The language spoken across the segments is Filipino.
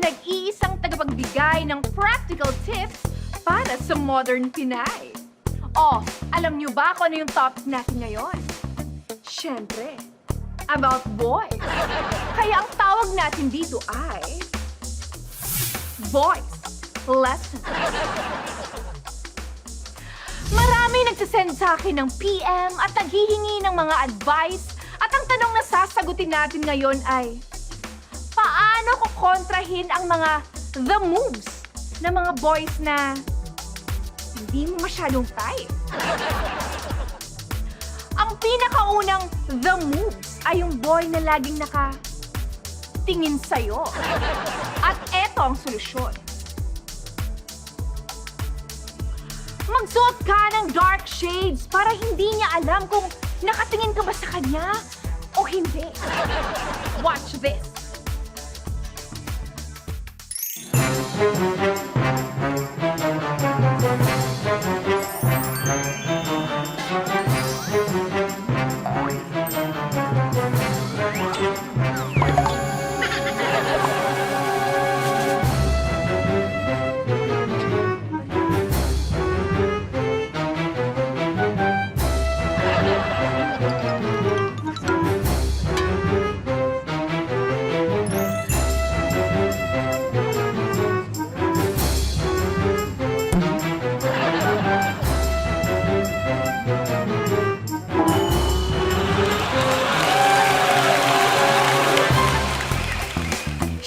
nag-iisang tagapagbigay ng practical tips para sa modern Pinay. Oh, alam niyo ba kung ano yung topic natin ngayon? Siyempre, about boys. Kaya ang tawag natin dito ay Voice Lesson. Marami nagsasend sa akin ng PM at naghihingi ng mga advice at ang tanong na sasagutin natin ngayon ay paano ko kontrahin ang mga the moves ng mga boys na hindi mo masyadong type. Ang pinakaunang the moves ay yung boy na laging nakatingin sa'yo. At eto ang solusyon. Magsuot ka ng dark shades para hindi niya alam kung nakatingin ka ba sa kanya o hindi. Watch this.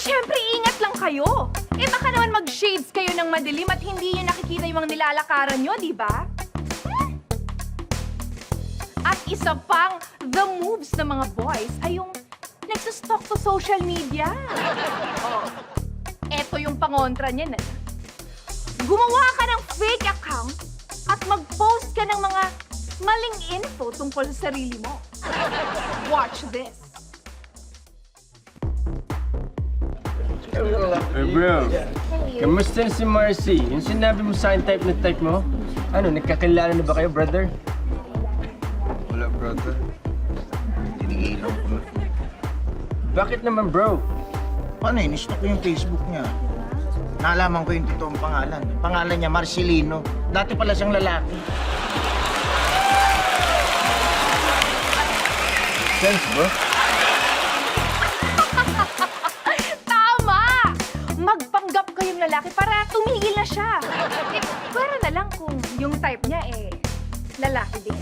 Siyempre, ingat lang kayo. Eh baka naman mag-shades kayo ng madilim at hindi nyo nakikita yung mga nilalakaran nyo, di ba? At isa pang the moves ng mga boys ay yung nagsustalk sa social media. Oh, eto yung pangontra niya na. Gumawa ka ng fake account at mag-post ka ng mga maling info tungkol sa sarili mo. Watch this. Hey bro, kamusta na si Marcy? Yung sinabi mo sa akin type mo? Ano, nagkakilala na ba kayo, brother? Wala, brother. Tinigilan ko na. Bakit naman, bro? Paano yun? Istock ko yung Facebook niya. Nalaman ko yung totoong pangalan. Pangalan niya, Marcelino. Dati pala siyang lalaki. Sense, bro? Tama! Magpanggap kayong lalaki para tumigil na siya. Eh, pwera na lang kung yung type niya lalaki din.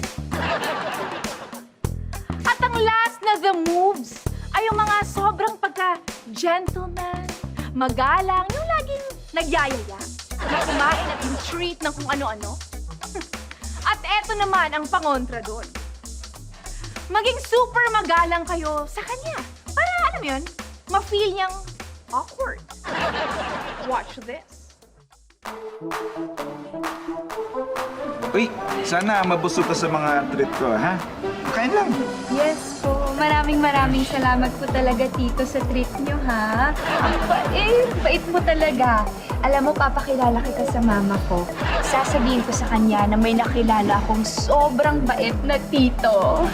At ang last na the moves ay yung mga sobrang pagka-gentleman, magalang, yung laging nagyayaya, na kumain at yung treat ng kung ano-ano. At eto naman ang pangontra doon. Maging super magalang kayo sa kanya. Para, alam mo yun, ma-feel niyang awkward. Watch this. Uy, sana mabusog ka sa mga treat ko, ha? Kain lang. Yes po. Maraming salamat po talaga, Tito, sa treat nyo, ha? Ang bait mo talaga. Alam mo, papakilala kita sa mama ko. Sasabihin ko sa kanya na may nakilala akong sobrang bait na tito.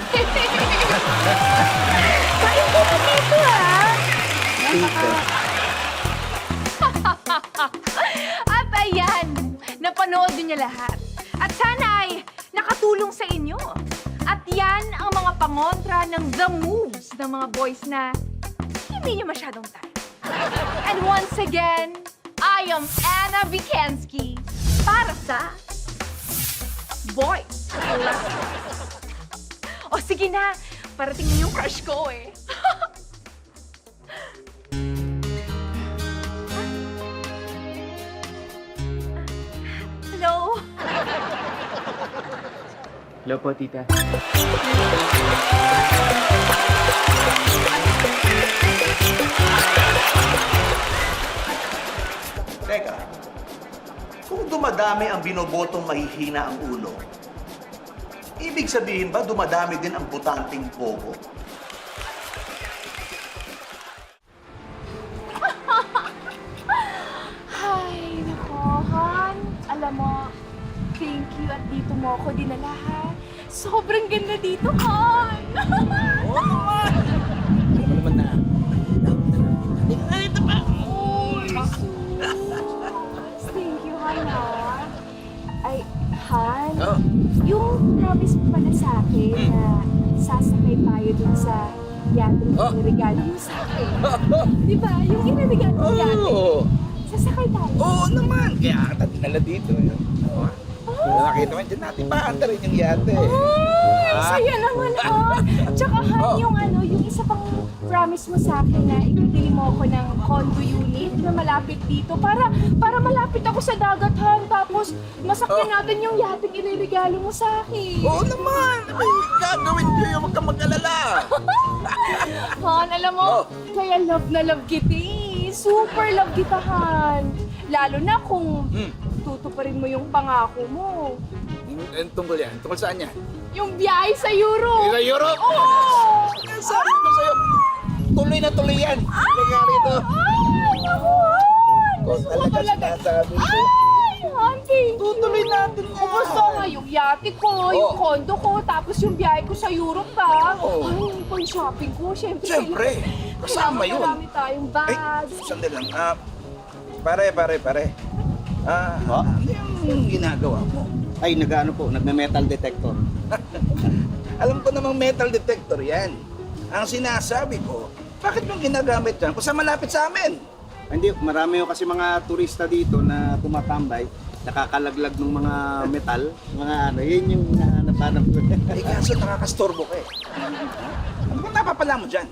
Kain ko na dito, ha? Tito. At ayan, napanood niyo lahat. At sana ay nakatulong sa inyo. At yan ang mga pangontra ng the moves ng mga boys na hindi nyo masyadong type. And once again, I am Anna Vikensky para sa Boys Lessons. O sige na, parating yung crush ko eh. Hello? Hello po, tita. Teka, kung dumadami ang binobotong mahihina ang ulo, ibig sabihin ba dumadami din ang butanteng bobo? Ay, nako, Han. Alam mo, thank you at dito mo ako dinala, ha? Sobrang ganda dito, Han. Ano naman na? Ito pa! Han, Oh. yung promise mo pala sa akin na sasakay tayo dun sa yate na regalo mo sa akin. Di ba? Yung iniregalo mo yate. Sasakay tayo. Oo naman. Kaya ata dinala dito. Yun. Nakita mo dyan natin paanda rin yung yate. Ay, saya naman, Han. Tsaka, Han, yung isa pang promise mo sa akin na ibibili mo ako ng condo unit na malapit dito para malapit ako sa dagat, Han. Tapos, masakyan natin yung yate iniregalo mo sa akin. Oo naman. Ay, gagawin ko yung huwag kang mag-alala. Han, alam mo, kaya love na love kita eh. Super love kita, Han. Lalo na kung tutuparin mo yung pangako mo. Tungkol yan. Tungkol saan yan? Yung biyahe sa Europe. Sa Europe? Oo! Sabi ko sa'yo, tuloy na tuloy yan. Kaya rito. Ay, naku, Han! Gusto ko talaga. Sinasabi ko. Ay, Han, thank you. Tutuloy natin yan. Gusto nga yung yate ko, yung condo ko, tapos yung biyahe ko sa Europe pa. Oo. Ay, yung pang-shopping ko, syempre. Siyempre. Kasama yun. Marami tayong Ay, bags. sandali lang. Pare. Ano yung ginagawa mo? Ay, nagme-metal detector. Alam ko namang metal detector yan. Ang sinasabi ko, bakit mong ginagamit yan kung sa malapit sa amin? Hindi, marami yung kasi mga turista dito na tumatambay, nakakalaglag ng mga metal, mga ano, yun yung nahanap ko. Ay, kaso nakakastorbo ka eh. Ano ba napapala mo dyan?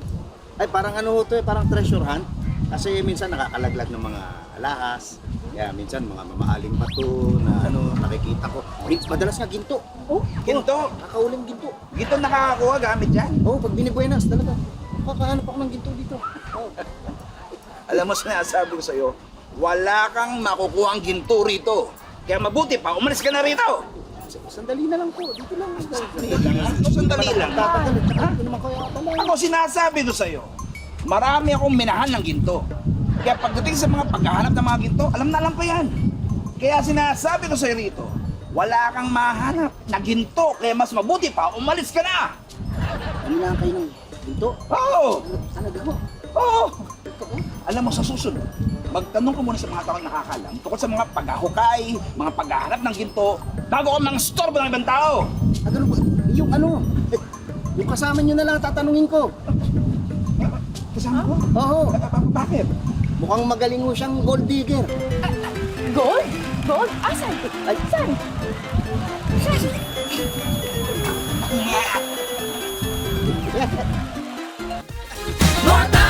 Ay, parang ano to eh, parang treasure hunt. Kasi minsan nakakalaglag ng mga alahas, kaya minsan mga mamahaling bato na ano, nakikita ko. Madalas nga ginto. Oh, Ginto? nakakauling ginto. Gito nakakakuha gamit yan. Oh, pag binibuenas talaga. Kakahanap ako ng ginto dito. Oh. Alam mo, sinasabi ko sa'yo, wala kang makukuha ang ginto rito. Kaya mabuti pa, umalis ka na rito. Sandali na lang po, dito lang. Sandali lang. Tatagal, tsaka hindi naman kaya pala. Ako sinasabi ko sa'yo, marami akong minahan ng ginto. Kaya pagdating sa mga paghahanap ng mga ginto, alam ko yan. Kaya sinasabi ko sa'yo rito, wala kang mahanap na ginto. Kaya mas mabuti pa, umalis ka na. Ano lang kayo ng ginto? Oo! Talaga ho. Oo! Alam mo, sa susunod, magtanong ko muna sa mga taong nakakalam tungkol sa mga paghahukay, mga paghahanap ng ginto, bago ka mga storbo ng ibang tao. Ah, ganun ba? Yung ano, yung kasama nyo na lang tatanungin ko. Kasama ko? Oo, Bakit? mukhang magaling mo siyang gold digger. Gold? Gold? Asan? Ay, Saan? More